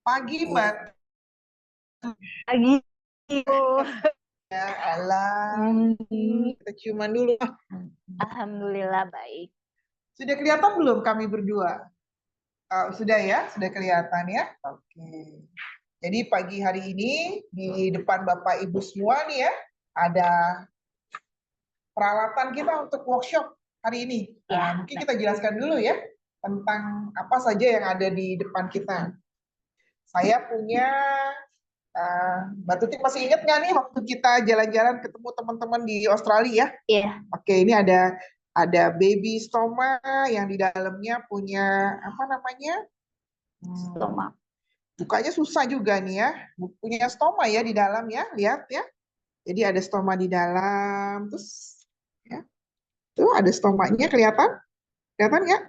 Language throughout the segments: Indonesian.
Pagi, Mbak. Pagi. Ya, alah. Hmm, Kita ciuman dulu. Alhamdulillah baik. Sudah kelihatan belum kami berdua? Sudah ya? Sudah kelihatan ya? Oke. Jadi pagi hari ini di depan Bapak Ibu semua nih ya, ada peralatan kita untuk workshop hari ini. Ya, Mungkin kita jelaskan dulu ya tentang apa saja yang ada di depan kita. Saya punya Mbak Tuti masih ingat nggak nih waktu kita jalan-jalan ketemu teman-teman di Australia ya? iya, Oke, ini ada baby stoma yang di dalamnya punya apa namanya? Hmm, stoma. bukanya susah juga nih ya. Punya stoma ya di dalam ya, lihat ya. Jadi ada stoma di dalam, terus ya, tuh ada stomanya kelihatan, kelihatan nggak?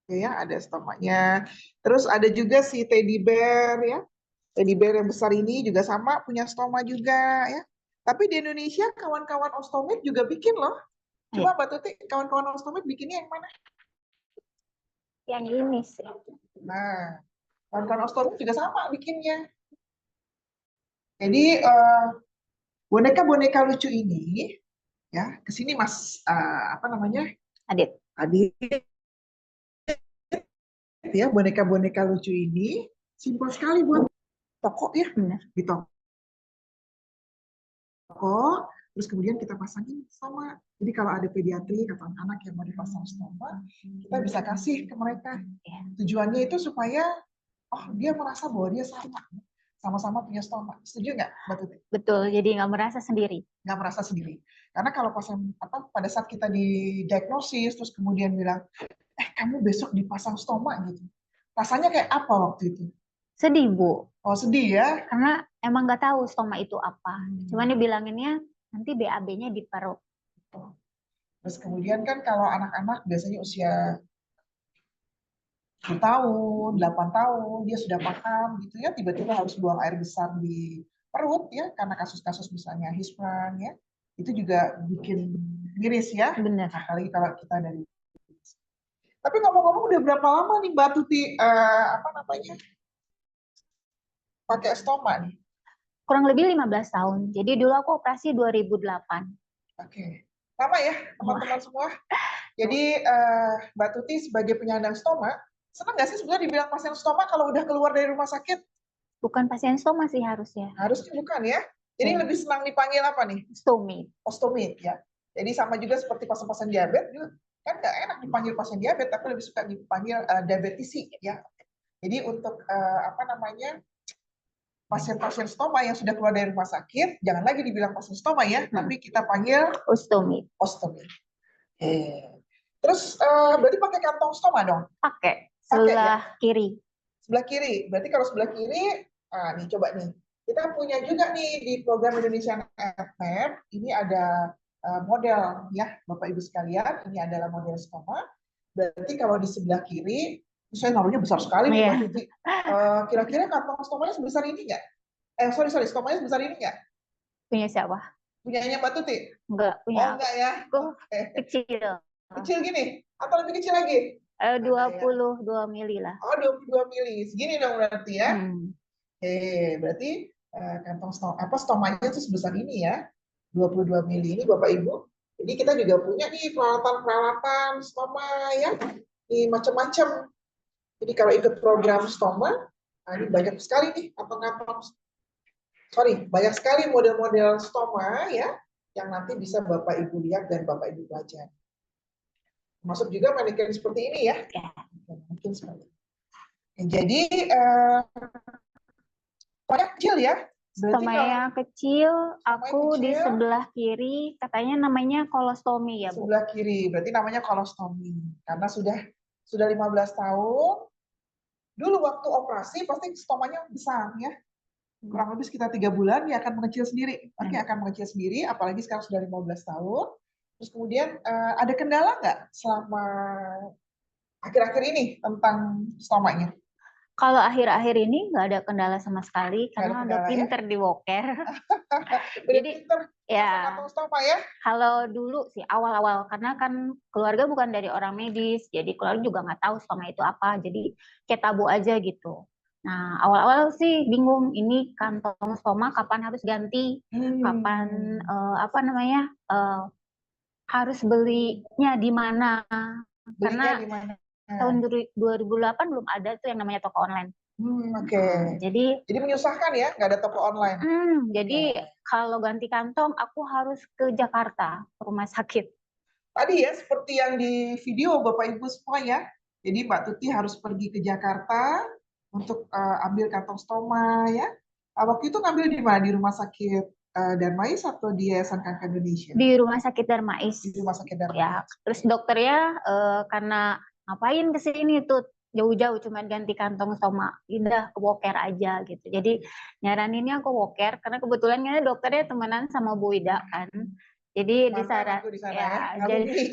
Ya, ada stomanya. Terus ada juga si teddy bear ya. Teddy bear yang besar ini juga sama punya stoma juga ya. Tapi di Indonesia kawan-kawan ostomid juga bikin loh. Iya, Coba Mbak Tuti, kawan-kawan ostomid bikinnya yang mana? yang ini sih. Nah, kawan-kawan ostomid juga sama bikinnya. Jadi boneka-boneka lucu ini ya, kesini Mas apa namanya? Adit. Adit ya, boneka-boneka lucu ini simpel sekali buat toko ya, Benar. di toko. Terus kemudian kita pasangin sama. Jadi kalau ada pediatri atau anak yang mau dipasang stoma, kita bisa kasih ke mereka. Ya. Tujuannya itu supaya dia merasa bahwa dia sama-sama punya stoma. Setuju nggak, Mbak Tuti? Betul, jadi nggak merasa sendiri. Nggak merasa sendiri. Karena kalau pada saat kita didiagnosis, terus kemudian bilang, kamu besok dipasang stoma gitu. Rasanya kayak apa waktu itu? Sedih, Bu. Oh, sedih ya? Karena emang nggak tahu stoma itu apa. Cuman dibilanginnya nanti BAB-nya di perut. Terus kemudian kan kalau anak-anak biasanya usia 10 tahun, 8 tahun, dia sudah paham gitu ya, tiba-tiba harus buang air besar di perut ya, karena kasus-kasus misalnya Hirschsprung ya, itu juga bikin miris ya, Benar. apalagi kalau kita dari. Tapi ngomong-ngomong udah berapa lama nih Mbak Tuti apa namanya pakai stoma nih? Kurang lebih 15 tahun. Jadi dulu aku operasi 2008. Oke, lama ya teman-teman semua. Jadi Mbak Tuti sebagai penyandang stoma, senang nggak sih sebenarnya dibilang pasien stoma kalau udah keluar dari rumah sakit? Bukan pasien stoma sih harusnya. Harusnya bukan ya. Jadi Ya. lebih senang dipanggil apa nih? Stomi. Ostomid ya. Jadi sama juga seperti pasien-pasien diabetes juga kan nggak enak dipanggil pasien diabetes, tapi lebih suka dipanggil diabetisi ya. Jadi untuk apa namanya pasien-pasien stoma yang sudah keluar dari rumah sakit, jangan lagi dibilang pasien stoma ya, tapi kita panggil Ostomi. ostomid. Terus berarti pakai kantong stoma dong? Pakai Pakai ya. sebelah kiri. Sebelah kiri. Berarti kalau sebelah kiri, nih coba nih. Kita punya juga nih di program Indonesia FNAP, ini ada model ya, Bapak Ibu sekalian, ini adalah model stoma. Berarti kalau di sebelah kiri, saya naruhnya besar sekali nih Mbak Iya. Tuti. Kira-kira kantong stomanya sebesar ini nggak? Sorry, stomanya sebesar ini nggak? Punya siapa? Punyanya Mbak Tuti? Enggak, punya Oh enggak ya? aku Oke. kecil. Kecil gini? Atau lebih kecil lagi? Ada ya? 22 mili lah. Oh 22 mili, segini dong berarti ya? Hmm. Berarti kantong stomanya itu sebesar ini ya, 22 mili ini Bapak Ibu. Jadi kita juga punya nih peralatan-peralatan stoma ya, ini macam-macam. Jadi kalau ikut program stoma, ini banyak sekali nih kantong-kantong, banyak sekali model-model stoma ya, yang nanti bisa Bapak Ibu lihat dan Bapak Ibu pelajari. Masuk juga mannequin seperti ini ya. Mungkin seperti ini. Jadi banyak kecil ya. Stomanya kecil, aku kecil, di sebelah kiri katanya namanya kolostomi ya, Bu? sebelah kiri, berarti namanya kolostomi. Karena sudah 15 tahun, dulu waktu operasi pasti stomanya besar ya. Kurang lebih sekitar 3 bulan dia akan mengecil sendiri. Oke, akan mengecil sendiri, apalagi sekarang sudah 15 tahun. Terus kemudian ada kendala nggak selama akhir-akhir ini tentang stomanya? Kalau akhir-akhir ini nggak ada kendala sama sekali karena udah Kendala ya? pinter di woker. Jadi ya kantong stoma ya? kalau dulu sih awal-awal karena kan keluarga bukan dari orang medis, jadi keluarga juga nggak tahu stoma itu apa, jadi kayak tabu aja gitu. Nah, awal-awal sih bingung ini kantong stoma kapan harus ganti, kapan apa namanya harus belinya di mana? Belinya Karena di mana? tahun 2008 belum ada tuh yang namanya toko online. Oke. Jadi Jadi menyusahkan ya, nggak ada toko online. jadi kalau ganti kantong aku harus ke Jakarta, ke rumah sakit. Tadi ya, seperti yang di video Bapak Ibu semua ya. Jadi Mbak Tuti harus pergi ke Jakarta untuk ambil kantong stoma ya. Waktu itu ngambil di mana? Di rumah sakit Darmais atau di Yayasan Kanker Indonesia? Di rumah sakit Darmais. Di rumah sakit Darmais. Ya, terus dokternya karena ngapain ke sini tuh jauh-jauh cuma ganti kantong stoma, udah ke Woker aja gitu. Jadi nyaraninnya ke Woker karena kebetulan kan dokternya temenan sama Bu Ida kan. Jadi Mantan aku di sana ya, alumni.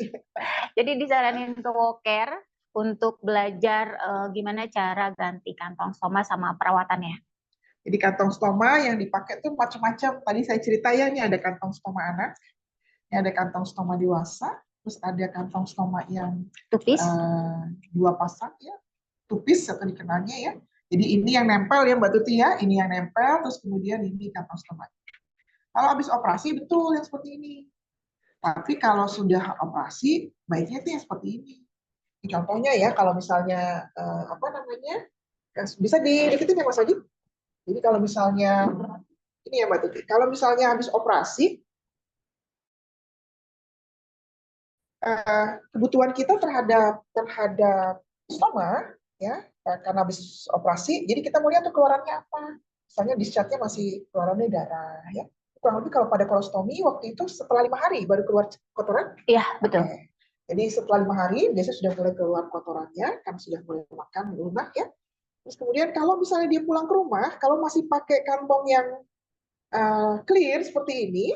jadi disaranin ke Woker untuk belajar gimana cara ganti kantong stoma sama perawatannya. Jadi kantong stoma yang dipakai tuh macam-macam. Tadi saya cerita ya, ini ada kantong stoma anak, ini ada kantong stoma dewasa, terus ada kantong stoma yang Tupis. dua pasang ya, tupis atau dikenalnya ya. Jadi ini yang nempel ya Mbak Tuti ya, ini yang nempel, terus kemudian ini kantong stoma. Kalau habis operasi betul yang seperti ini. Tapi kalau sudah operasi, baiknya itu yang seperti ini. Ini contohnya ya, kalau misalnya apa namanya, bisa dideketin ya Mas Adi. Jadi kalau misalnya ini ya Mbak Tuti, kalau misalnya habis operasi, kebutuhan kita terhadap stoma ya, karena habis operasi, jadi kita mau lihat tuh keluarannya apa. Misalnya discharge-nya masih keluarannya darah ya. Kurang lebih kalau pada kolostomi waktu itu setelah 5 hari baru keluar kotoran. Iya, betul. Oke. Jadi setelah 5 hari biasanya sudah mulai keluar kotorannya, kan sudah mulai makan lunak ya. Terus kemudian kalau misalnya dia pulang ke rumah, kalau masih pakai kantong yang clear seperti ini,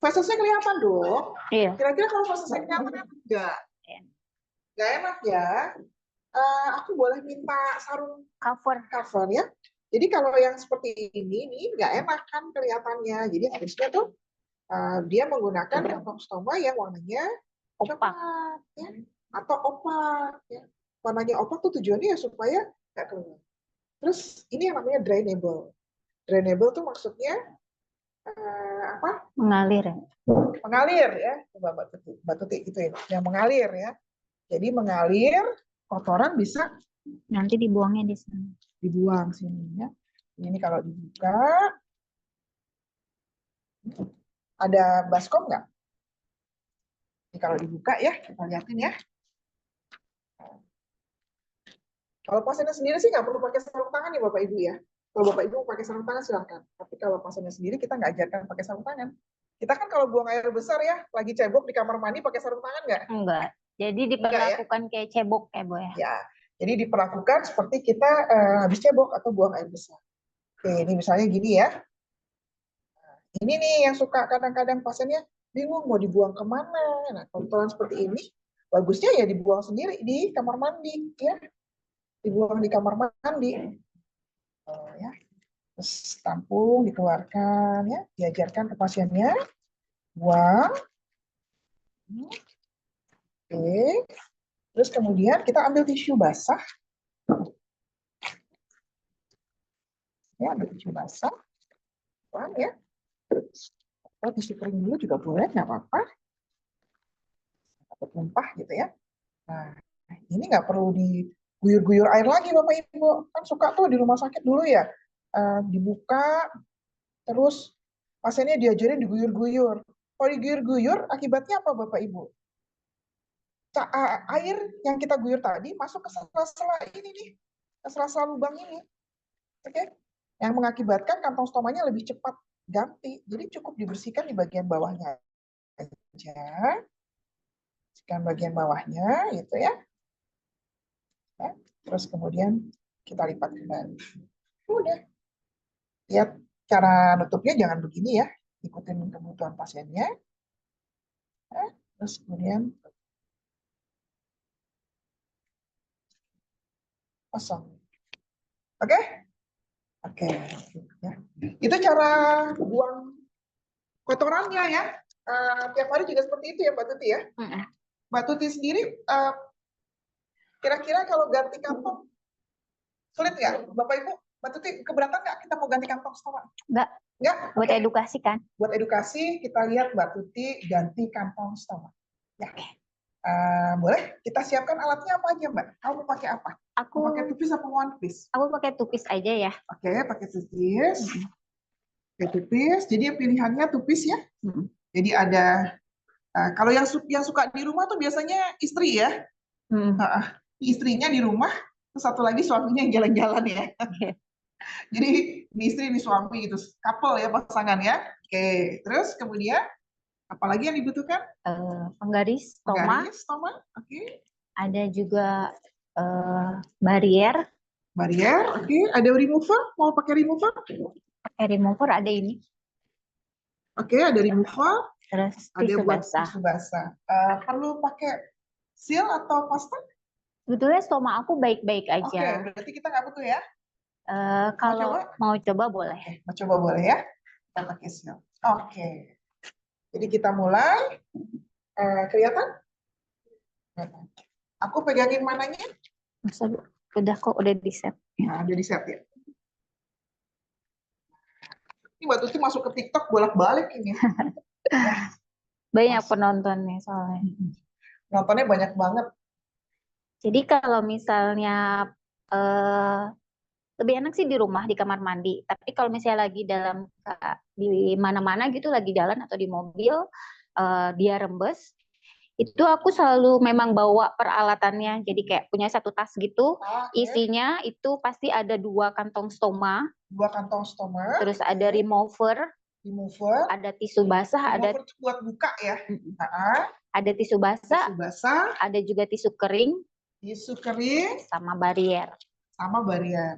fesesnya kelihatan dong. Iya. Kira-kira kalau fesesnya kelihatan enggak? Enggak enak ya. Aku boleh minta sarung cover ya. Jadi kalau yang seperti ini nih nggak enak kan kelihatannya. Jadi harusnya tuh dia menggunakan kantong stoma yang warnanya coklat ya, atau opak ya. Warnanya opak tuh tujuannya ya supaya nggak keluar. Terus ini yang namanya drainable. Drainable tuh maksudnya apa? Mengalir ya. Mengalir ya. Coba Mbak Tuti gitu ya. Yang mengalir ya. Jadi mengalir, kotoran bisa nanti dibuangnya di sana. Dibuang sini ya. Ini kalau dibuka, ada baskom nggak? Ini kalau dibuka ya, kita lihatin ya. Kalau pasiennya sendiri sih nggak perlu pakai sarung tangan ya Bapak Ibu ya. Kalau Bapak Ibu pakai sarung tangan silakan. Tapi kalau pasiennya sendiri kita nggak ajarkan pakai sarung tangan. Kita kan kalau buang air besar ya, lagi cebok di kamar mandi pakai sarung tangan nggak? Enggak. Jadi diperlakukan kayak cebok ya Bu ya. Ya, jadi diperlakukan seperti kita habis cebok atau buang air besar. Oke, ini misalnya gini ya. Ini nih yang suka kadang-kadang pasiennya bingung mau dibuang kemana. Nah, kotoran seperti ini, bagusnya ya dibuang sendiri di kamar mandi, ya. Dibuang di kamar mandi. Ya. Terus tampung, dikeluarkan, ya. Diajarkan ke pasiennya, buang. Oke. Terus kemudian kita ambil tisu basah. Ya, ambil tisu basah. Buang, ya. Atau tisu kering dulu juga boleh, nggak apa-apa. Atau tumpah gitu ya. Nah, ini nggak perlu diguyur-guyur air lagi Bapak Ibu. Kan suka tuh di rumah sakit dulu ya, dibuka, terus pasiennya diajarin diguyur-guyur. Kalau diguyur-guyur, akibatnya apa Bapak Ibu? Air yang kita guyur tadi masuk ke sela-sela ini nih, ke sela-sela lubang ini. Oke? Yang mengakibatkan kantong stomanya lebih cepat ganti. Jadi cukup dibersihkan di bagian bawahnya aja. Bersihkan bagian bawahnya, gitu ya. Terus kemudian kita lipat kembali. Udah. Lihat cara nutupnya jangan begini ya. Ikutin kebutuhan pasiennya. Terus kemudian kosong. Oke? Oke. Ya. Itu cara buang kotorannya ya. Tiap hari juga seperti itu ya Mbak Tuti ya. Mbak Tuti sendiri kira-kira kalau ganti kantong Sulit nggak? Bapak Ibu, Mbak Tuti, keberatan nggak kita mau ganti kantong stoma? Enggak, Nggak? buat Oke. edukasi kan. Buat edukasi, kita lihat Mbak Tuti ganti kantong stoma. Ya. Boleh? Kita siapkan alatnya apa aja, Mbak? Kamu pakai apa? Aku Mau pakai tupis apa one piece? aku pakai tupis aja ya. Oke, pakai tupis. Pakai tupis. Jadi pilihannya tupis ya. Jadi ada kalau yang suka di rumah tuh biasanya istri ya. Istrinya di rumah, terus satu lagi suaminya yang jalan-jalan ya. Jadi ini istri ini suami gitu, couple ya pasangan ya. Oke, terus kemudian apalagi yang dibutuhkan? Penggaris stoma, Garis stoma. Oke. ada juga barrier. Barrier, oke. Ada remover, mau pakai remover? Pakai remover ada ini. Oke, ada remover. Terus Ada tisu buat basah. tisu basah. Perlu pakai seal atau pasta? Sebetulnya stoma aku baik-baik Oke, aja. berarti kita nggak butuh ya. Kalau coba? mau coba boleh. Oke, mau coba boleh ya. Kita pakai seal. Oke. Jadi kita mulai. Kelihatan? Aku pegangin mananya? Masa udah kok udah di set. Nah, udah di set ya. Ini Mbak Tuti masuk ke TikTok bolak-balik ini. Banyak penontonnya soalnya. Nontonnya banyak banget. Jadi kalau misalnya lebih enak sih di rumah di kamar mandi. Tapi kalau misalnya lagi di mana-mana gitu lagi jalan atau di mobil dia rembes, itu aku selalu memang bawa peralatannya. Jadi kayak punya satu tas gitu, isinya itu pasti ada 2 kantong stoma. 2 kantong stoma. Terus ada remover. Ada tisu basah. Remover itu buat buka ya. Ada tisu basah. Tisu basah. Ada juga tisu kering. Tisu kering. Sama barrier. Sama barrier.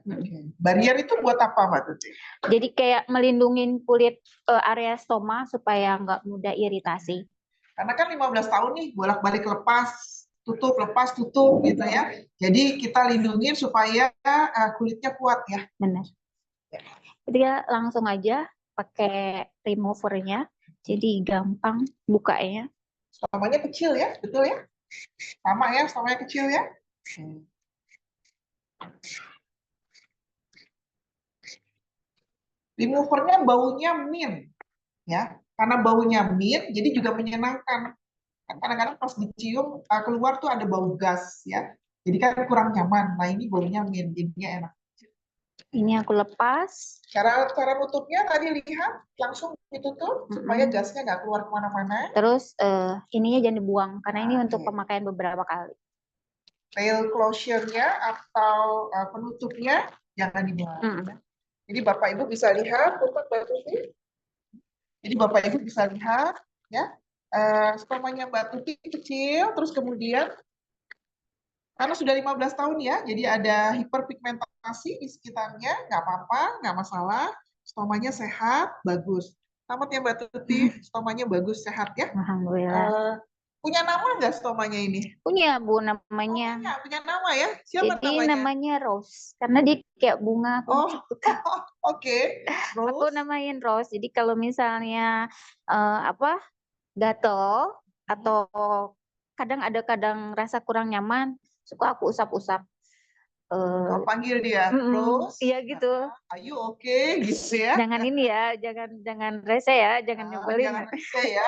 Barrier itu buat apa Mbak Tuti? Jadi kayak melindungi kulit area stoma supaya nggak mudah iritasi. Karena kan 15 tahun nih bolak-balik lepas tutup gitu ya. Jadi kita lindungin supaya kulitnya kuat ya. Benar. Jadi langsung aja pakai removernya. Jadi gampang bukanya. Stomanya kecil ya, betul ya? Sama ya, stomanya kecil ya. Removernya baunya mint ya. Karena baunya mint, jadi juga menyenangkan. Kadang-kadang pas dicium keluar tuh ada bau gas ya. Jadi kan kurang nyaman. Nah ini baunya mint, jadinya enak. Ini aku lepas. Cara nutupnya tadi lihat langsung ditutup supaya gasnya nggak keluar kemana-mana. Terus ininya jangan dibuang karena ini untuk pemakaian beberapa kali. Tail closure-nya atau penutupnya jangan dibuang. Jadi Bapak Ibu bisa lihat, Jadi Bapak Ibu bisa lihat ya. Stomanya Mbak Tuti kecil, terus kemudian karena sudah 15 tahun ya, jadi ada hiperpigmentasi di sekitarnya, nggak apa-apa, nggak masalah. Stomanya sehat, bagus. Selamat ya Mbak Tuti, stomanya bagus, sehat ya. Alhamdulillah. Punya nama nggak stomanya ini? Punya Bu namanya. Punya nama ya? Siapa Jadi namanya Rose, karena dia kayak bunga. Oke. Aku namain Rose. Jadi kalau misalnya gatel atau kadang rasa kurang nyaman, suka aku usap-usap. Panggil dia, Rose. Iya gitu. Ayu oke, gitu ya. Jangan ini ya, jangan rese ya, jangan nyebelin. Jangan rese ya.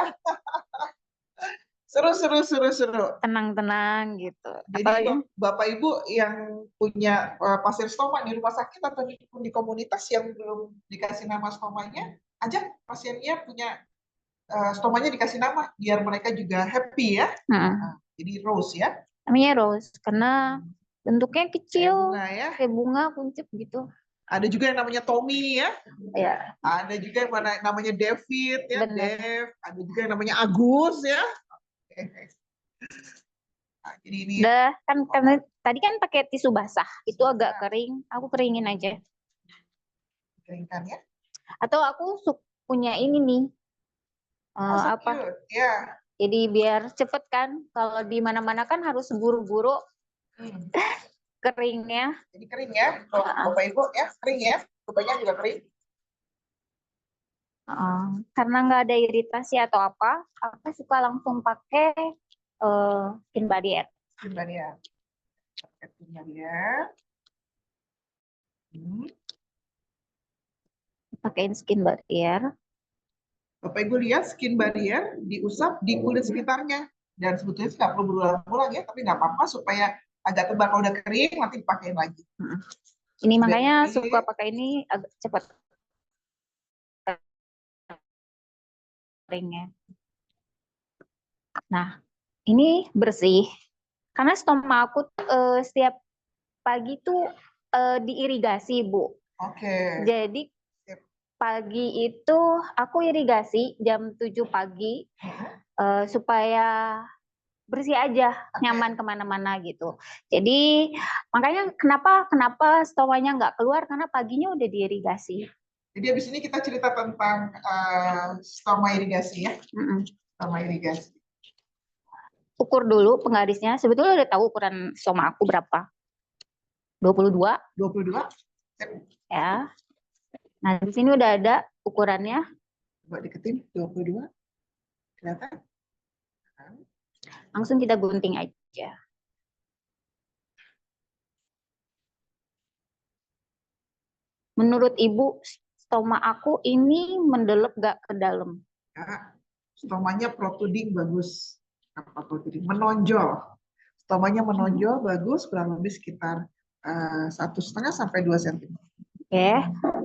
Seru. Tenang gitu. Jadi Bapak Ibu yang punya pasien stoma di rumah sakit atau di komunitas yang belum dikasih nama stomanya, ajak pasiennya punya stomanya dikasih nama biar mereka juga happy ya. Jadi Rose ya. Namanya Rose karena bentuknya kecil, kayak bunga kuncup gitu. Ada juga yang namanya Tommy ya. Ya. Ada juga yang namanya David ya, Dev. Ada juga yang namanya Agus ya. Nah, jadi ini. Udah kan karena tadi kan pakai tisu basah, itu agak kering, aku keringin aja. Keringkan ya. Atau aku punya ini nih. Ya. Jadi biar cepet kan, kalau di mana-mana kan harus buru-buru keringnya. Jadi kering ya, kalau Bapak Ibu ya kering ya, rupanya juga kering. Karena nggak ada iritasi atau apa, aku suka langsung pakai skin barrier. Skin barrier. Hmm. Pakein skin barrier. Bapak Ibu lihat skin barrier diusap di kulit sekitarnya. Dan sebetulnya nggak perlu berulang-ulang ya, tapi nggak apa-apa supaya agak tebal. Kalau udah kering, nanti dipakein lagi. Ini Sudah makanya kering. suka pakai ini agak cepat keringnya. Nah, ini bersih. Karena stoma aku setiap pagi tuh diirigasi, Bu. Oke. Jadi Sip. pagi itu aku irigasi jam 7 pagi supaya bersih aja, Oke. nyaman kemana-mana gitu. Jadi makanya kenapa stomanya nggak keluar karena paginya udah diirigasi. Jadi habis ini kita cerita tentang stoma irigasi ya. Stoma irigasi. Ukur dulu penggarisnya. Sebetulnya udah tahu ukuran stoma aku berapa. 22 22. ya. Nah, di sini udah ada ukurannya. Coba deketin 22. Kelihatan? Langsung kita gunting aja. Menurut Ibu, stoma aku ini mendelep gak ke dalam? Ya, stomanya protruding bagus. Apa protruding? Menonjol. Stomanya menonjol bagus, kurang lebih sekitar 1,5 sampai 2 cm. Oke,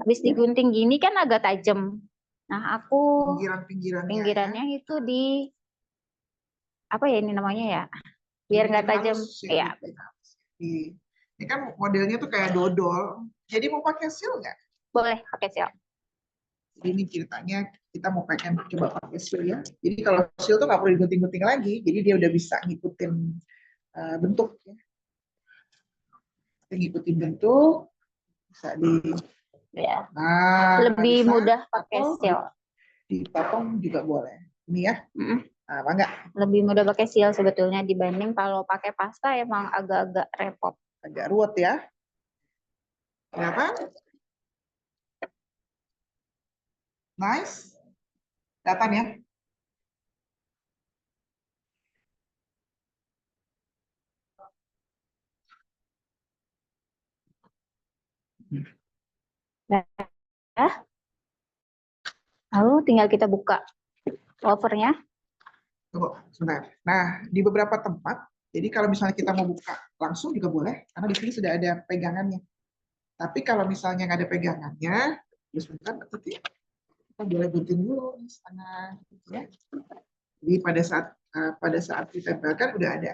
habis digunting gini kan agak tajam. Nah, aku pinggirannya Ya. itu di apa ya ini namanya ya? Biar nggak tajam. Ya, Ini kan modelnya tuh kayak dodol. Jadi mau pakai seal nggak? boleh pakai seal. Jadi ini ceritanya kita mau pengen coba pakai seal ya. Jadi kalau seal tuh nggak perlu digunting-gunting lagi. Jadi dia udah bisa ngikutin bentuk. Ya. Ngikutin bentuk bisa Ya. Nah, Lebih mudah pakai seal. Dipotong juga boleh. Ini ya. Apa enggak? Lebih mudah pakai seal sebetulnya dibanding kalau pakai pasta emang agak-agak repot. Agak ruwet ya. Kenapa? Nice. Kelihatan ya? Nah, lalu tinggal kita buka covernya. Tunggu, sebentar. Nah, di beberapa tempat, jadi kalau misalnya kita mau buka langsung juga boleh, karena di sini sudah ada pegangannya. Tapi kalau misalnya nggak ada pegangannya, terus sebentar, kita boleh gunting dulu nih setengah, gitu ya. Jadi pada saat ditempelkan udah ada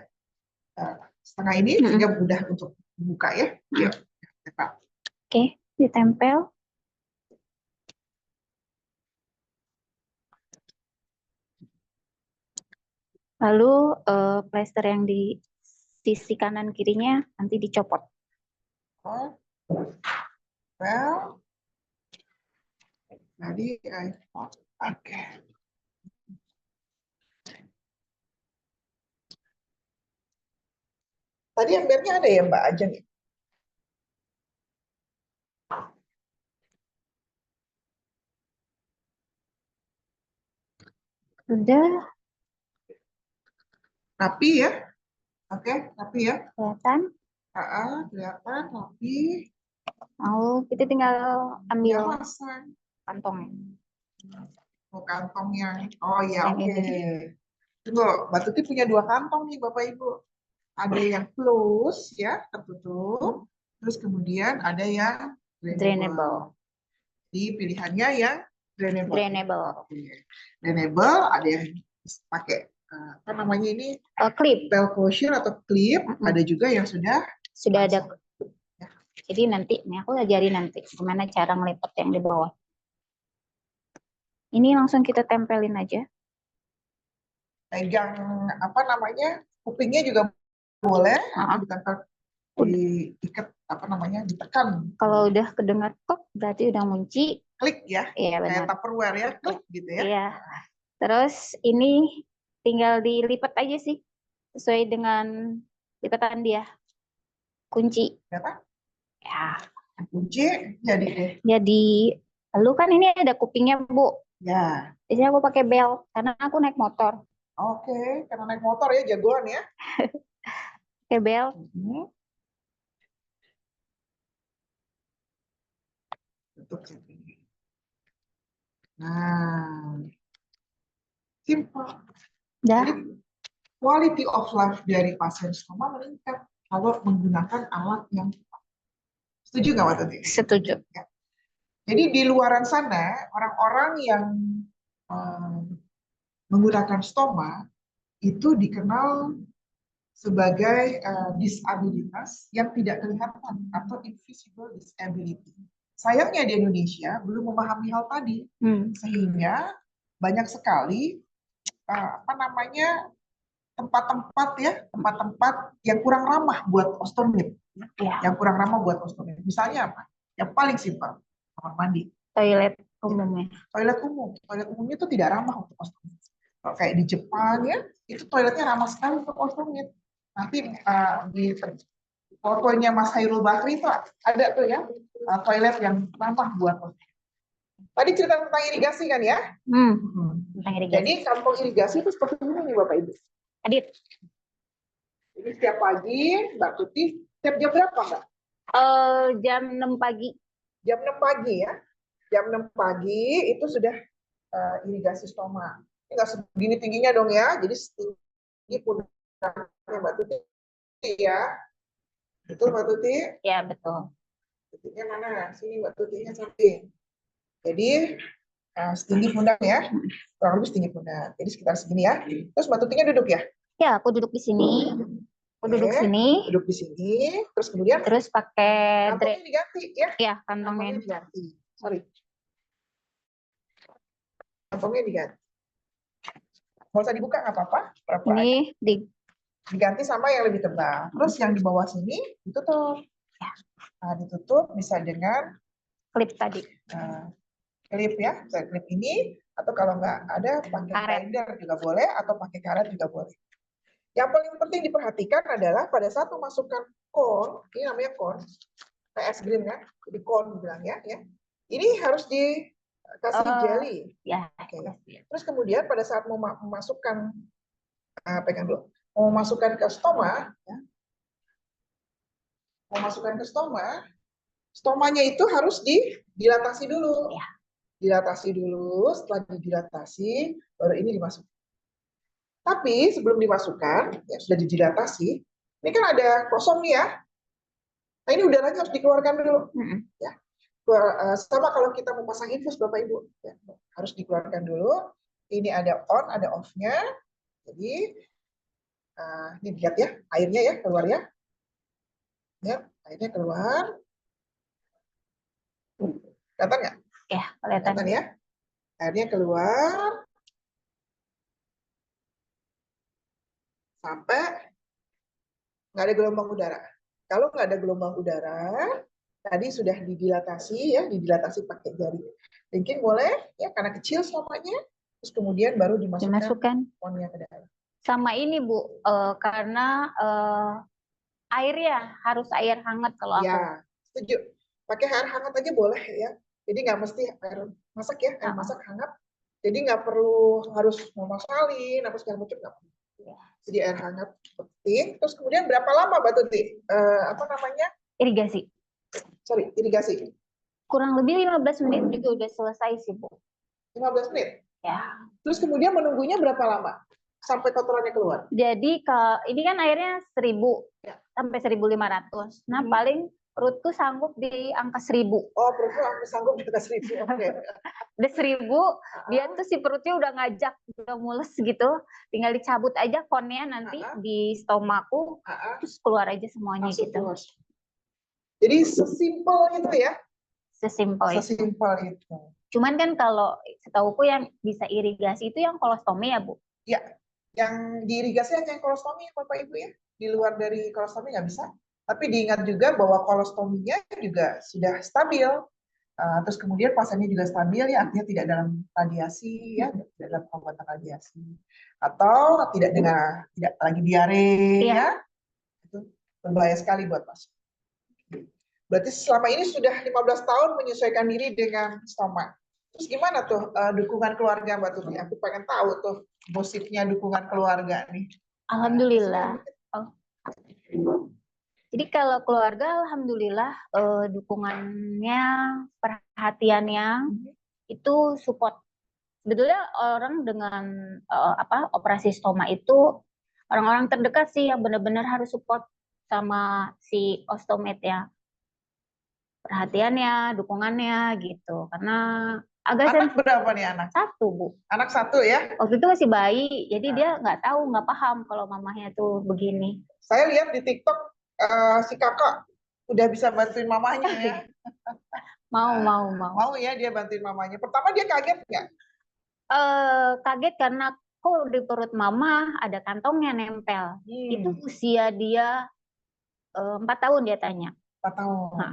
setengah ini, sehingga mudah untuk buka ya. Yuk, Pak. Oke, ditempel. Lalu plester yang di sisi kanan kirinya nanti dicopot. Oh, well, jadi oke. Tadi embernya ada ya Mbak Ajeng ya? Sudah Rapi ya? Oke, rapi ya? kelihatan. Kelihatan rapi. Lalu kita tinggal ambil Tinggal masang. kantongnya. Oh, kantongnya. Oh iya, Yang oke. ini. Tunggu, Mbak Tuti punya 2 kantong nih Bapak Ibu. Ada yang close ya, tertutup. Terus kemudian ada yang drainable. Jadi pilihannya yang drainable. Drainable. Drainable ada yang pakai apa namanya ini? Clip. Bell closure atau clip. Ada juga yang sudah ada. Ya. Jadi nanti, ini aku ajarin nanti gimana cara ngelipat yang di bawah. Ini langsung kita tempelin aja. Pegang apa namanya? Kupingnya juga boleh atau ditempel diikat apa namanya? Ditekan. Kalau udah kedengar kok berarti udah ngunci. Klik ya. Iya benar. Kayak Tupperware ya, klik gitu ya. Iya. Terus ini tinggal dilipat aja sih sesuai dengan lipatan dia. Kunci. Apa? Ya. Kunci jadi deh. Jadi lalu kan ini ada kupingnya Bu. Ya. Jadi aku pakai bel karena aku naik motor. Oke, karena naik motor ya jagoan ya. Pakai bel. tutup sini. Nah, simple. Dah. Jadi quality of life dari pasien stoma meningkat kalau menggunakan alat yang tepat. Setuju nggak Mbak Tuti? Setuju. Ya. Jadi di luaran sana orang-orang yang menggunakan stoma itu dikenal sebagai disabilitas yang tidak kelihatan atau invisible disability. Sayangnya di Indonesia belum memahami hal tadi, sehingga banyak sekali tempat-tempat yang kurang ramah buat osteomed, yang kurang ramah buat osteomed. Misalnya apa? Yang paling simpel, kamar mandi, Toilet umumnya. toilet umumnya itu tidak ramah untuk osteomed. Kalau kayak di Jepang ya, itu toiletnya ramah sekali untuk osteomed. Nanti di fotonya Mas Hairul Bakri itu ada tuh ya, toilet yang ramah buat osteomed. Tadi cerita tentang irigasi kan ya? Tentang irigasi. Jadi kantong irigasi itu seperti ini nih Bapak Ibu. Adit. Jadi setiap pagi Mbak Tuti, setiap jam berapa Mbak? Jam 6 pagi. Jam 6 pagi ya. Jam 6 pagi itu sudah irigasi stoma. Ini nggak segini tingginya dong ya. Jadi setinggi pundaknya Mbak Tuti ya. Betul Mbak Tuti? Ya, betul. Tutinya mana? Sini Mbak Tutinya samping. Jadi setinggi pundak ya. Kurang lebih setinggi pundak. Jadi sekitar segini ya. Terus Mbak Tutinya duduk ya? Ya, aku duduk di sini. Aku duduk sini. Duduk di sini. Terus kemudian pakai kantongnya diganti ya? Ya, kantongnya diganti. Sorry. Kantongnya diganti. Mau usah dibuka nggak apa-apa. Ini diganti sama yang lebih tebal. Terus yang di bawah sini ditutup. Ya. Nah, ditutup bisa dengan klip tadi. Klip ya, klip ini, atau kalau nggak ada pakai binder juga boleh, atau pakai karet juga boleh. Yang paling penting diperhatikan adalah pada saat memasukkan kon, ini namanya kon, kayak es krim ya, jadi kon bilang ya. Ini harus dikasih jelly. Ya. Terus kemudian pada saat mau memasukkan, pegang dulu, mau memasukkan ke stoma, ya, stomanya itu harus didilatasi dulu. Ya. Dilatasi dulu, setelah didilatasi, baru ini dimasukkan. Tapi sebelum dimasukkan, ya sudah didilatasi, ini kan ada kosong nih ya. Nah ini udaranya harus dikeluarkan dulu. Ya. Sama kalau kita mau pasang infus Bapak Ibu, ya, harus dikeluarkan dulu. Ini ada on, ada off-nya. Jadi ini lihat ya, airnya ya keluar ya. Ya, airnya keluar. Kelihatan nggak? Ya, kelihatan ya. Airnya keluar sampai nggak ada gelombang udara. Kalau nggak ada gelombang udara, tadi sudah didilatasi pakai jari. Mungkin boleh ya karena kecil stomanya, terus kemudian baru dimasukkan konnya ke dalam. Sama ini Bu, karena airnya harus air hangat kalau aku. Ya, setuju. Pakai air hangat aja boleh ya. Jadi nggak mesti air masak ya, air masak hangat. Jadi nggak perlu harus memasalin, apa segala macam nggak perlu. Jadi air hangat penting. Terus kemudian berapa lama Mbak Tuti? Irigasi. Irigasi. Kurang lebih 15 menit juga udah selesai sih Bu. 15 menit? Ya. Terus kemudian menunggunya berapa lama? Sampai kotorannya keluar? Jadi ini kan airnya 1000 sampai 1500. Nah paling perutku sanggup di angka 1000. Oh, perutku sanggup di angka 1000. Oke. Udah 1000, dia tuh si perutnya udah ngajak, udah mules gitu. Tinggal dicabut aja konnya nanti di stomaku, terus keluar aja semuanya gitu. Keluar. Jadi sesimpel itu ya? Sesimpel itu. Cuman kan kalau setauku yang bisa irigasi itu yang kolostomi ya Bu? Ya, yang diirigasi hanya yang kolostomi Bapak Ibu ya. Di luar dari kolostomi nggak bisa. Tapi diingat juga bahwa kolostominya juga sudah stabil. Terus kemudian pasiennya juga stabil ya, artinya tidak dalam radiasi ya, tidak dalam pengobatan radiasi. Atau tidak lagi diare ya. Itu berbahaya sekali buat pasien. Berarti selama ini sudah 15 tahun menyesuaikan diri dengan stoma. Terus gimana tuh dukungan keluarga Mbak Tuti? Aku pengen tahu tuh musiknya dukungan keluarga nih. Alhamdulillah. Jadi kalau keluarga alhamdulillah dukungannya, perhatiannya itu support. Sebetulnya orang dengan operasi stoma itu orang-orang terdekat sih yang benar-benar harus support sama si ostomed ya. Perhatiannya, dukungannya gitu. Karena agak Anak berapa nih anak? satu, Bu. Anak satu ya? Waktu itu masih bayi, jadi dia nggak tahu, nggak paham kalau mamahnya tuh begini. Saya lihat di TikTok si kakak udah bisa bantuin mamanya ya. Mau. Mau ya dia bantuin mamanya. Pertama dia kaget nggak? Kaget karena kok di perut mama ada kantongnya nempel. Itu usia dia 4 tahun dia tanya. 4 tahun. Nah,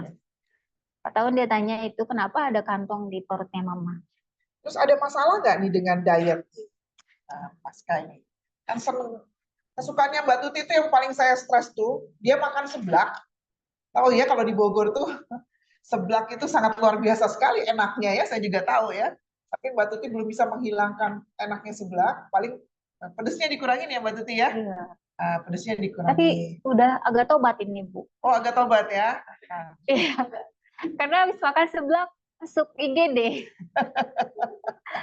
4 tahun dia tanya itu kenapa ada kantong di perutnya mama. Terus ada masalah nggak nih dengan diet? Pasca ini. Kan kesukaannya Mbak Tuti itu yang paling saya stres tuh, dia makan seblak. Tahu ya kalau di Bogor tuh seblak itu sangat luar biasa sekali enaknya ya, saya juga tahu ya. Tapi Mbak Tuti belum bisa menghilangkan enaknya seblak. Paling pedesnya dikurangin ya Mbak Tuti ya. Iya. Pedesnya dikurangin. Tapi udah agak tobat ini Bu. Oh agak tobat ya. Iya. Karena habis makan seblak masuk IGD.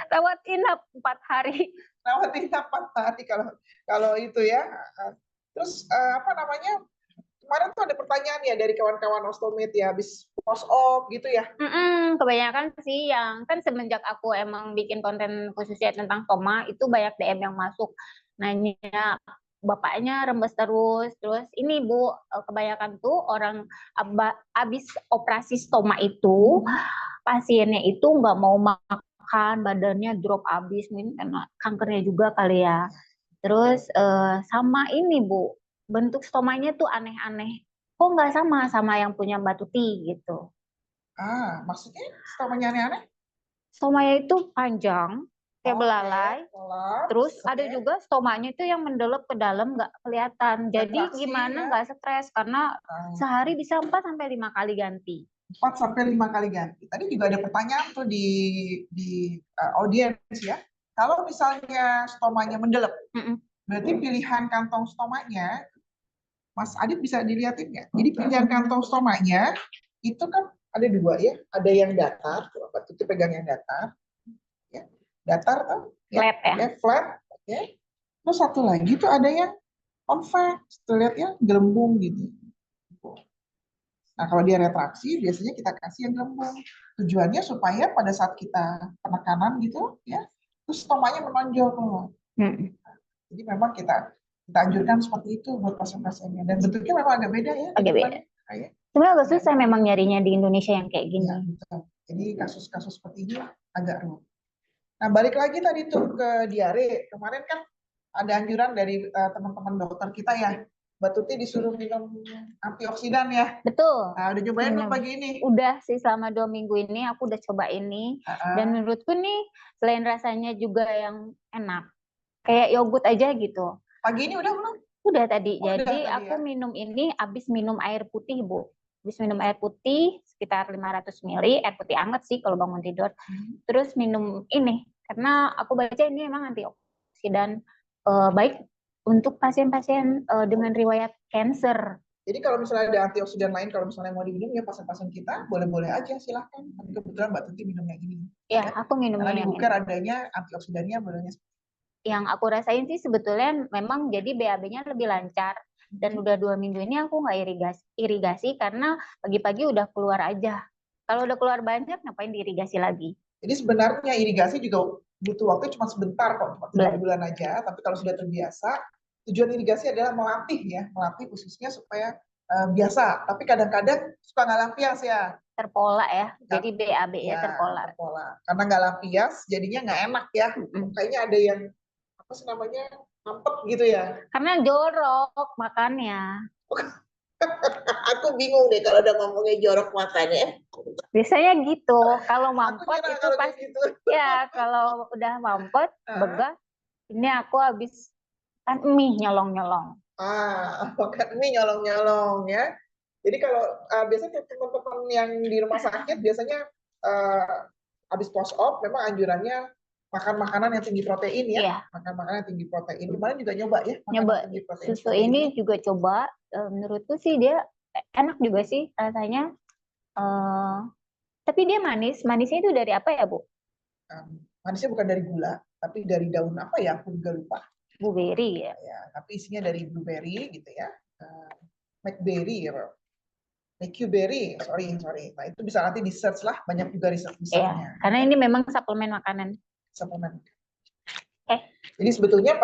Rawat inap 4 hari. Rawat inap 4 hari kalau itu ya. Terus apa namanya? Kemarin tuh ada pertanyaan ya dari kawan-kawan ostomed ya, habis post op gitu ya. Kebanyakan sih yang kan semenjak aku emang bikin konten khususnya tentang stoma itu banyak DM yang masuk nanya bapaknya rembes terus ini Bu, kebanyakan tuh orang abis operasi stoma itu pasiennya itu nggak mau makan, badannya drop abis, mungkin karena kankernya juga kali ya. Terus sama ini Bu, bentuk stomanya tuh aneh-aneh. Kok nggak sama yang punya Mbak Tuti gitu. Maksudnya stomanya aneh-aneh? Stomanya itu panjang, kayak belalai. Terus ada juga stomanya itu yang mendelep ke dalam nggak kelihatan. Jadi gimana nggak stres karena sehari bisa 4 sampai 5 kali ganti. 4 sampai 5 kali ganti. Tadi juga ada pertanyaan tuh di audiens ya. Kalau misalnya stomanya mendelep, berarti pilihan kantong stomanya, Mas Adit bisa dilihatin nggak? Jadi pilihan kantong stomanya itu kan ada 2 ya. Ada yang datar, Bapak Tuti pegang yang datar. Ya. Datar tuh. Flat ya. Flat. Okay. Terus satu lagi tuh ada yang convex. Lihat ya, gelembung gitu. Nah, kalau dia retraksi, biasanya kita kasih yang gelembung. Tujuannya supaya pada saat kita penekanan gitu, ya, terus stomanya menonjol keluar. Jadi memang kita anjurkan seperti itu buat pasien-pasiennya. Dan bentuknya memang agak beda ya. Agak beda. Sebenarnya agak susah memang nyarinya di Indonesia yang kayak gini. Ya, betul. Jadi kasus-kasus seperti ini agak rumit. Nah, balik lagi tadi tuh ke diare. Kemarin kan ada anjuran dari teman-teman dokter kita ya. Mbak Tuti disuruh minum antioksidan ya. Betul. Nah, udah cobain belum pagi ini? Udah sih, selama 2 minggu ini aku udah coba ini. Dan menurutku nih, selain rasanya juga yang enak, kayak yogurt aja gitu. Pagi ini udah belum? Udah tadi. Jadi aku minum ini abis minum air putih, Bu. Habis minum air putih sekitar 500 ml, air putih anget sih kalau bangun tidur. Terus minum ini, karena aku baca ini memang antioksidan baik untuk pasien-pasien dengan riwayat cancer. Jadi kalau misalnya ada antioksidan lain, kalau misalnya mau diminum ya pasien-pasien kita boleh-boleh aja, silahkan. Tapi kebetulan Mbak Tuti minum yang ini. Ya, aku minumnya yang ini. Karena di adanya antioksidannya bolehnya. Yang aku rasain sih sebetulnya memang jadi BAB-nya lebih lancar. Dan udah 2 minggu ini aku nggak irigasi karena pagi-pagi udah keluar aja. Kalau udah keluar banyak, ngapain diirigasi lagi? Jadi sebenarnya irigasi juga butuh waktu cuma sebentar kok, 4 bulan aja. Tapi kalau sudah terbiasa, tujuan irigasi adalah melatih khususnya supaya biasa. Tapi kadang-kadang suka nggak lampias ya. Terpola ya, jadi BAB-nya terpola. Karena nggak lampias, jadinya nggak enak ya. Kayaknya ada yang apa sih namanya, mampet gitu ya. Karena jorok makannya. Aku bingung deh kalau udah ngomongnya jorok makannya. Biasanya gitu. Kalau mampet itu pas gitu. Ya, kalau udah mampet, begah, ini aku habis kan mie nyolong-nyolong. Makan mie nyolong-nyolong ya. Jadi kalau biasanya teman-teman yang di rumah sakit biasanya habis post op memang anjurannya makan makanan yang tinggi protein ya. Iya. Makan makanan yang tinggi protein. Kemarin juga nyoba ya. Nyoba susu ini juga coba. Menurutku sih dia enak juga sih rasanya. Eh, tapi dia manis. Manisnya itu dari apa ya, Bu? Manisnya bukan dari gula, tapi dari daun apa ya? Aku juga lupa. Blueberry ya. Ya, tapi isinya dari blueberry gitu ya. Blackberry ya, Bro. Berry, sorry. Nah, itu bisa nanti di search lah, banyak juga Iya, riset-risetnya. karena ini memang suplemen makanan. Suplemen. Eh, Jadi sebetulnya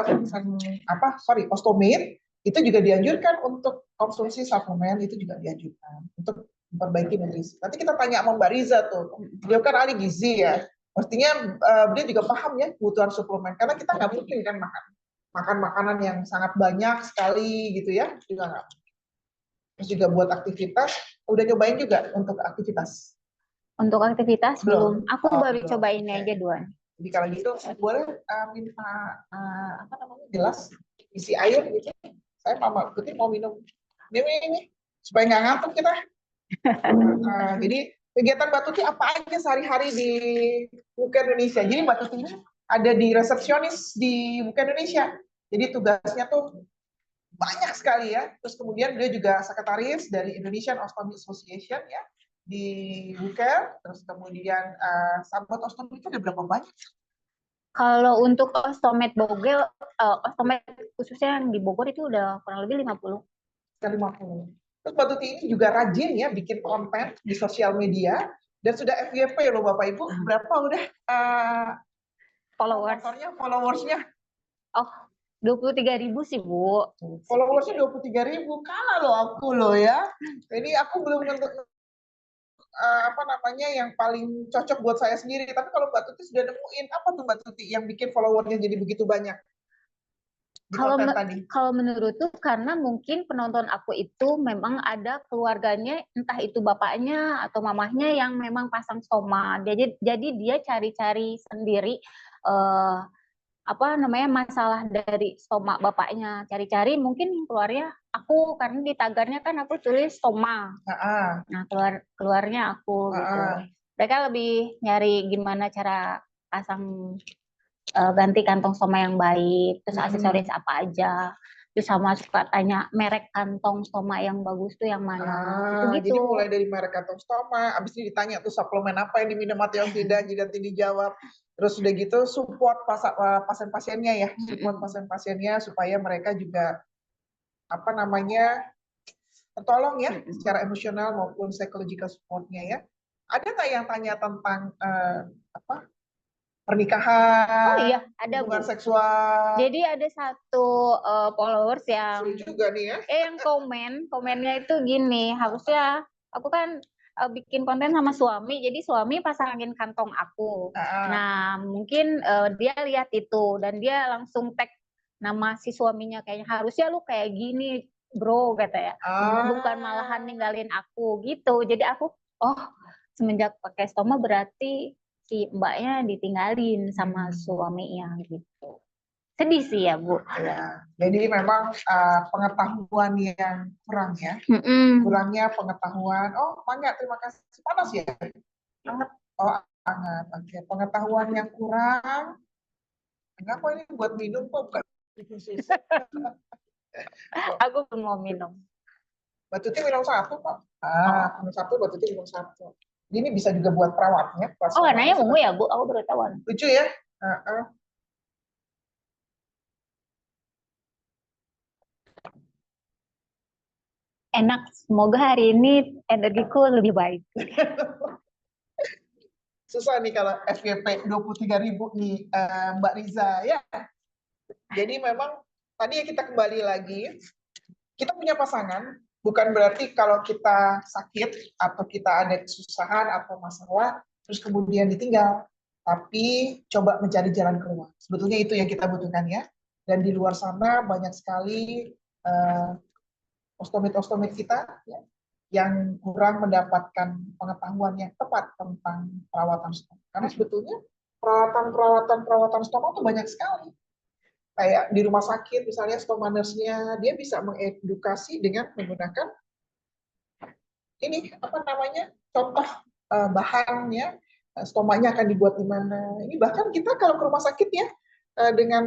ostomate itu juga dianjurkan untuk konsumsi suplemen, itu juga dianjurkan untuk memperbaiki nutrisi. Nanti kita tanya sama Mbak Riza tuh, beliau kan ahli gizi ya, pastinya dia juga paham ya kebutuhan suplemen, karena kita nggak mungkin kan makan makanan yang sangat banyak sekali gitu ya, juga nggak. Terus juga buat aktivitas, udah nyobain juga untuk aktivitas? untuk aktivitas belum. Aku Oh, baru belum. coba ini Oke. aja dua. Jadi kalau gitu boleh minta apa namanya gelas isi air gitu. Saya Mama Putih mau minum. Ini supaya nggak ngantuk kita. Jadi kegiatan Mbak Tuti apa aja sehari-hari di Buka Indonesia? Jadi Mbak Tuti ini ada di resepsionis di Buka Indonesia. Jadi tugasnya tuh banyak sekali ya. Terus kemudian dia juga sekretaris dari Indonesian Ostomy Association ya di Buka. Terus kemudian sahabat ostomi itu ada berapa banyak? Kalau untuk ostomed Bogel, ostomed khususnya yang di Bogor itu udah kurang lebih 50. Sekitar 50. Terus Mbak Tuti ini juga rajin ya bikin konten di sosial media dan sudah FYP loh Bapak Ibu. Berapa udah Followers. followersnya? Oh, 23.000 sih, Bu. Followersnya 23.000. Kalah loh aku loh ya. Jadi aku belum apa namanya yang paling cocok buat saya sendiri. Tapi kalau Mbak Tuti sudah nemuin apa tuh Mbak Tuti yang bikin followernya jadi begitu banyak di Kalau konten tadi? kalau menurutku karena mungkin penonton aku itu memang ada keluarganya, entah itu bapaknya atau mamahnya yang memang pasang stoma. Jadi dia cari-cari sendiri eh, apa namanya masalah dari stoma bapaknya. Cari-cari mungkin keluarnya aku karena di tagarnya kan aku tulis stoma. Nah, keluarnya aku gitu. Mereka lebih nyari gimana cara pasang ganti kantong stoma yang baik, terus aksesoris apa aja. Terus sama suka tanya merek kantong stoma yang bagus tuh yang mana. Jadi Gitu-gitu. mulai dari merek kantong stoma, abis itu ditanya tuh suplemen apa yang diminum atau yang tidak, jadi nanti dijawab. Terus udah gitu support pasien-pasiennya ya, support pasien-pasiennya supaya mereka juga apa namanya tertolong ya secara emosional maupun psychological supportnya ya. Ada nggak yang tanya tentang apa pernikahan? Oh iya, ada hubungan Bu. seksual. Jadi ada satu followers yang juga nih ya. yang komennya itu gini, harusnya aku kan bikin konten sama suami, jadi suami pasangin kantong aku. Nah, mungkin dia lihat itu dan dia langsung tag nama si suaminya kayaknya harusnya lu kayak gini, bro, kata ya. Bukan malahan ninggalin aku gitu. Jadi aku semenjak pakai stoma berarti si mbaknya ditinggalin sama suaminya gitu. Sedih sih ya, Bu. Ya, jadi memang pengetahuan yang kurang ya. Kurangnya pengetahuan. Oh, Mangga, terima kasih. Panas ya? Hangat. Oh, hangat. Oke, pengetahuan yang kurang. Enggak kok ini buat minum kok, bukan bikin susu. Aku belum mau minum. Mbak Tuti minum satu kok. Minum satu, Mbak Tuti minum satu. Ini bisa juga buat perawatnya. Oh, warnanya ungu ya, Bu? Aku baru tahu. Lucu ya? Enak. Semoga hari ini energiku lebih baik. Susah nih kalau FYP 23.000 nih Mbak Riza ya. Jadi memang tadi kita kembali lagi, kita punya pasangan, bukan berarti kalau kita sakit atau kita ada kesusahan atau masalah, terus kemudian ditinggal. Tapi coba mencari jalan keluar. Sebetulnya itu yang kita butuhkan ya. Dan di luar sana banyak sekali ostomit-ostomit kita ya, yang kurang mendapatkan pengetahuan yang tepat tentang perawatan stoma. Karena sebetulnya perawatan stoma itu banyak sekali. Kayak di rumah sakit misalnya stoma nurse-nya, dia bisa mengedukasi dengan menggunakan ini apa namanya contoh bahannya, stomanya akan dibuat di mana. Ini bahkan kita kalau ke rumah sakit ya dengan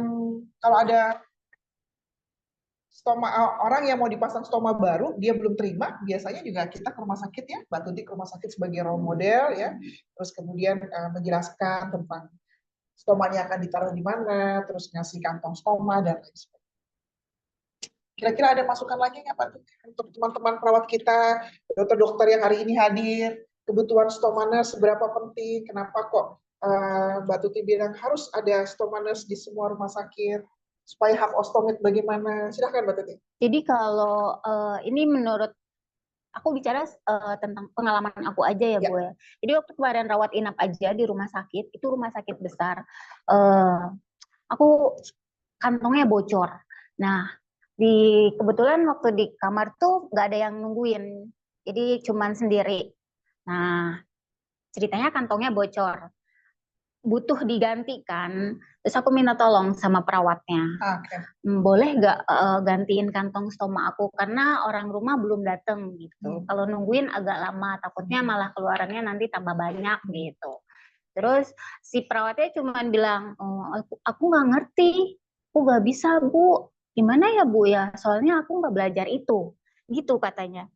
kalau ada orang yang mau dipasang stoma baru, dia belum terima, biasanya juga kita ke rumah sakit ya, Mbak Tuti ke rumah sakit sebagai role model ya, terus kemudian menjelaskan tentang stomanya akan ditaruh di mana, terus ngasih kantong stoma dan lain sebagainya. Kira-kira ada masukan lagi nggak Pak Tuti untuk teman-teman perawat kita, dokter-dokter yang hari ini hadir, kebutuhan stoma nurse seberapa penting, kenapa kok Mbak Tuti bilang harus ada stoma nurse di semua rumah sakit, supaya hak ostomit bagaimana? Silahkan Mbak Tuti. Jadi kalau ini menurut aku bicara tentang pengalaman aku aja ya, Bu ya. Jadi waktu kemarin rawat inap aja di rumah sakit, itu rumah sakit besar. Aku kantongnya bocor. Nah, kebetulan waktu di kamar tuh nggak ada yang nungguin. Jadi cuman sendiri. Nah, ceritanya kantongnya bocor. Butuh digantikan. Terus aku minta tolong sama perawatnya. Boleh nggak gantiin kantong stoma aku? Karena orang rumah belum dateng gitu. Kalau nungguin agak lama, takutnya malah keluarannya nanti tambah banyak gitu. Terus si perawatnya cuma bilang, oh, aku nggak ngerti, aku nggak bisa Bu. Gimana ya Bu ya? Soalnya aku nggak belajar itu, gitu katanya.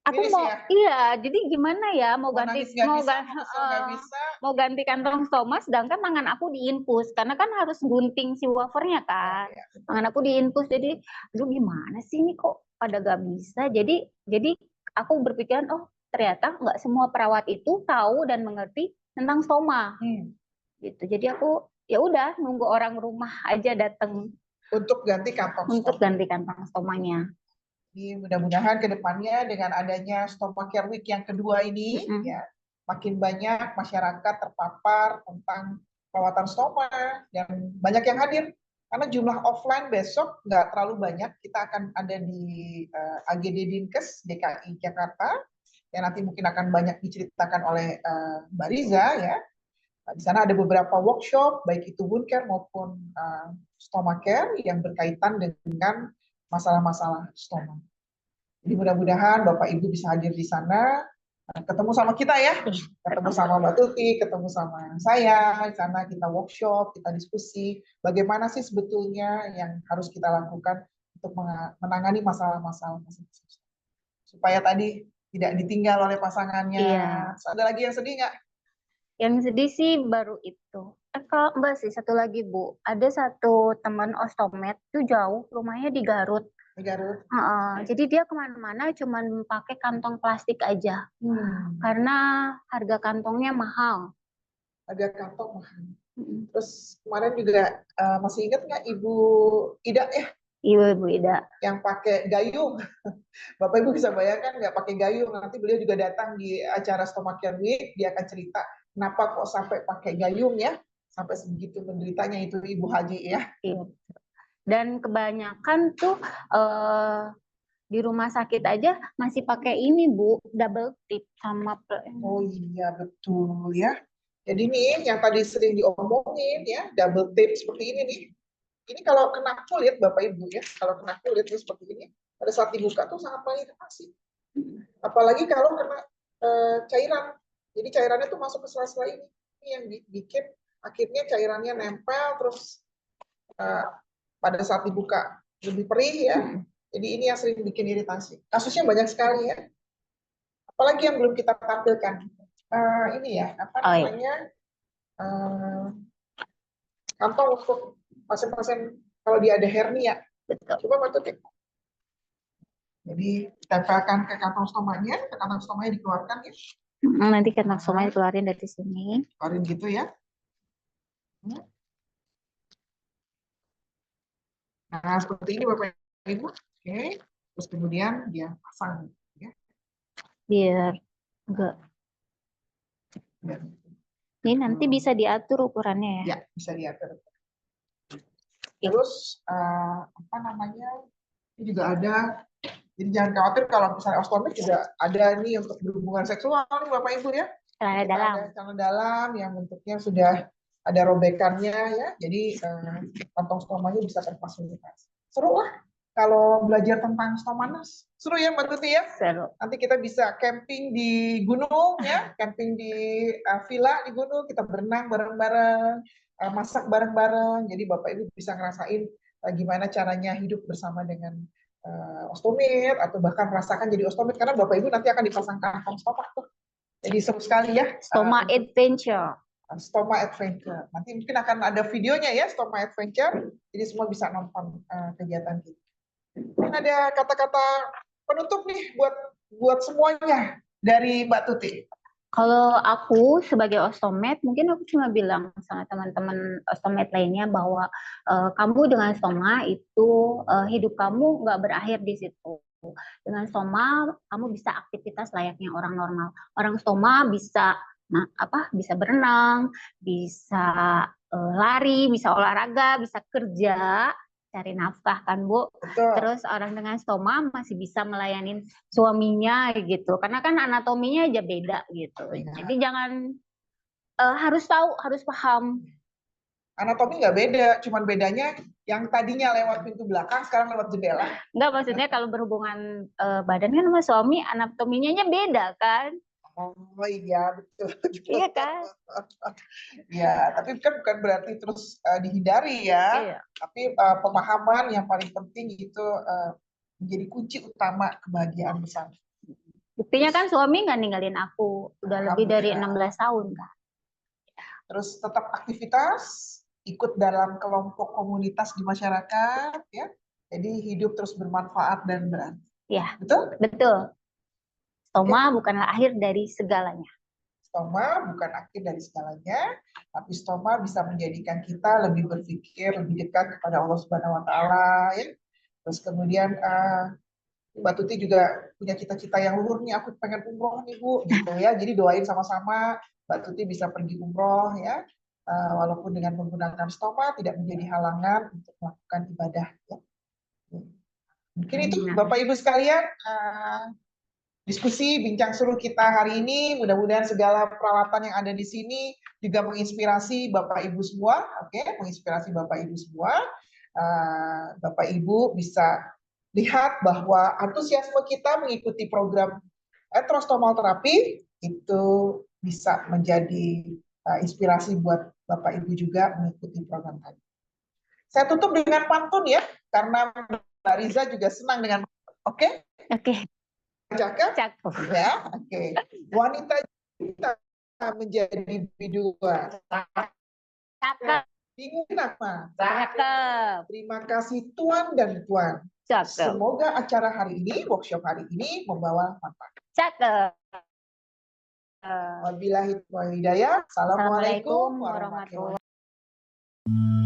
Aku mau, iya, jadi gimana ya mau ganti mau ganti kantong stoma, sedangkan tangan aku diinfus, karena kan harus gunting si wafernya kan, tangan aku diinfus, jadi, aduh gimana sih ini kok pada gak bisa, jadi aku berpikiran, oh ternyata nggak semua perawat itu tahu dan mengerti tentang stoma, gitu. Jadi aku ya udah nunggu orang rumah aja datang untuk ganti kantong stomanya. Jadi mudah-mudahan ke depannya dengan adanya Stoma Care Week yang kedua ini, ya makin banyak masyarakat terpapar tentang perawatan stoma dan banyak yang hadir. Karena jumlah offline besok nggak terlalu banyak, kita akan ada di AGD Dinkes DKI Jakarta, yang nanti mungkin akan banyak diceritakan oleh Mbak Riza ya. Di sana ada beberapa workshop, baik itu wound care maupun stoma care yang berkaitan dengan masalah-masalah stoma. Jadi mudah-mudahan Bapak Ibu bisa hadir di sana, ketemu sama kita ya, ketemu sama Mbak Tuti, ketemu sama saya, di sana kita workshop, kita diskusi, bagaimana sih sebetulnya yang harus kita lakukan untuk menangani masalah-masalah supaya tadi tidak ditinggal oleh pasangannya. Iya. Ada lagi yang sedih nggak? Yang sedih sih baru itu. Kalau enggak sih, satu lagi Bu. Ada satu teman ostomed itu jauh, rumahnya di Garut. Di Garut. Jadi dia kemana-mana cuman pakai kantong plastik aja. Karena harga kantongnya mahal. Harga kantong mahal. Terus kemarin juga masih ingat nggak Ibu Ida ya? Iya, Ibu Ida. Yang pakai gayung. Bapak Ibu bisa bayangkan nggak pakai gayung, nanti beliau juga datang di acara Stoma Care Week, dia akan cerita kenapa kok sampai pakai gayung ya, sampai sebegitu menderitanya itu Ibu Haji ya. Iya. Dan kebanyakan tuh di rumah sakit aja masih pakai ini Bu, double tip sama. Oh iya betul ya. Jadi nih yang tadi sering diomongin ya, double tip seperti ini nih. Ini kalau kena kulit Bapak Ibu ya, kalau kena kulit seperti ini, pada saat dibuka tuh sangat mengiritasi. Apalagi kalau kena cairan. Jadi cairannya tuh masuk ke sela-sela ini. Ini yang bikin akhirnya cairannya nempel terus pada saat dibuka lebih perih ya. Jadi ini yang sering bikin iritasi. Kasusnya banyak sekali ya. Apalagi yang belum kita tampilkan. Ini ya, apa namanya? Kantong untuk pasien-pasien kalau dia ada hernia. Betul. Coba Mbak Tuti. Jadi tempelkan ke kantong stomanya dikeluarkan ya. Nanti kantong stomanya dikeluarin dari sini. Keluarin gitu ya. Nah, seperti ini Bapak Ibu. Oke. Terus kemudian dia pasang ya. Biar enggak. Ini nanti bisa diatur ukurannya ya? Ya, bisa diatur. Terus apa namanya? Ini juga ada. Jadi jangan khawatir kalau misalnya ostomik juga ada nih untuk berhubungan seksual nih Bapak Ibu ya. Celana dalam. Ada celana dalam yang bentuknya sudah ada robekannya ya. Jadi kantong stomanya bisa terfasilitasi. Seru lah kalau belajar tentang stoma nurse. Seru ya Mbak Tuti ya? Seru. Nanti kita bisa camping di gunung ya, camping di villa di gunung, kita berenang bareng-bareng, masak bareng-bareng. Jadi Bapak Ibu bisa ngerasain gimana caranya hidup bersama dengan ostomit atau bahkan merasakan jadi ostomit karena Bapak Ibu nanti akan dipasang kantong stoma tuh. Jadi seru sekali ya. Stoma Adventure. Stoma Adventure. Nanti mungkin akan ada videonya ya Stoma Adventure. Jadi semua bisa nonton kegiatan kita. Mungkin ada kata-kata penutup nih buat semuanya dari Mbak Tuti. Kalau aku sebagai ostomed, mungkin aku cuma bilang sama teman-teman ostomed lainnya bahwa kamu dengan stoma itu hidup kamu nggak berakhir di situ. Dengan stoma kamu bisa aktivitas layaknya orang normal. Orang stoma bisa bisa berenang, bisa lari, bisa olahraga, bisa kerja, cari nafkah kan Bu. Betul. Terus orang dengan stoma masih bisa melayani suaminya gitu, karena kan anatominya aja beda gitu. Jadi jangan harus tahu, harus paham. Anatomi nggak beda, cuman bedanya yang tadinya lewat pintu belakang sekarang lewat jendela. Enggak, maksudnya kalau berhubungan badan kan sama suami anatominya beda kan. Oh iya betul. Iya kan? Ya, tapi kan bukan berarti terus dihindari ya. Iya. Tapi pemahaman yang paling penting itu menjadi kunci utama kebahagiaan bersama. Buktinya kan suami nggak ninggalin aku, udah lebih dari 16 tahun kan. Terus tetap aktivitas, ikut dalam kelompok komunitas di masyarakat, ya. Jadi hidup terus bermanfaat dan berarti. Ya, betul? Betul. Stoma bukanlah akhir dari segalanya. Stoma bukan akhir dari segalanya, tapi stoma bisa menjadikan kita lebih berpikir, lebih dekat kepada Allah Subhanahu Wa Taala. Ya. Terus kemudian Mbak Tuti juga punya cita-cita yang luhur nih, aku pengen umroh nih Bu, gitu ya. Jadi doain sama-sama Mbak Tuti bisa pergi umroh ya, walaupun dengan menggunakan stoma tidak menjadi halangan untuk melakukan ibadah. Ya. Mungkin itu Bapak Ibu sekalian. Diskusi bincang seru kita hari ini. Mudah-mudahan segala peralatan yang ada di sini juga menginspirasi Bapak Ibu semua, oke, menginspirasi Bapak Ibu semua. Bapak Ibu bisa lihat bahwa antusiasme kita mengikuti program etrostomal terapi itu bisa menjadi inspirasi buat Bapak Ibu juga mengikuti program tadi. Saya tutup dengan pantun ya, karena Mbak Riza juga senang dengan oke? Oke. Cakep? Cakep. Ya, oke. Wanita kita menjadi biduan. Cakep. Bingung kenapa? Cakep. Terima kasih Tuan dan Tuan. Cakep. Semoga acara hari ini, workshop hari ini membawa manfaat. Cakep. Wabillahi taufiq wal hidayah. Assalamualaikum warahmatullahi wabarakatuh.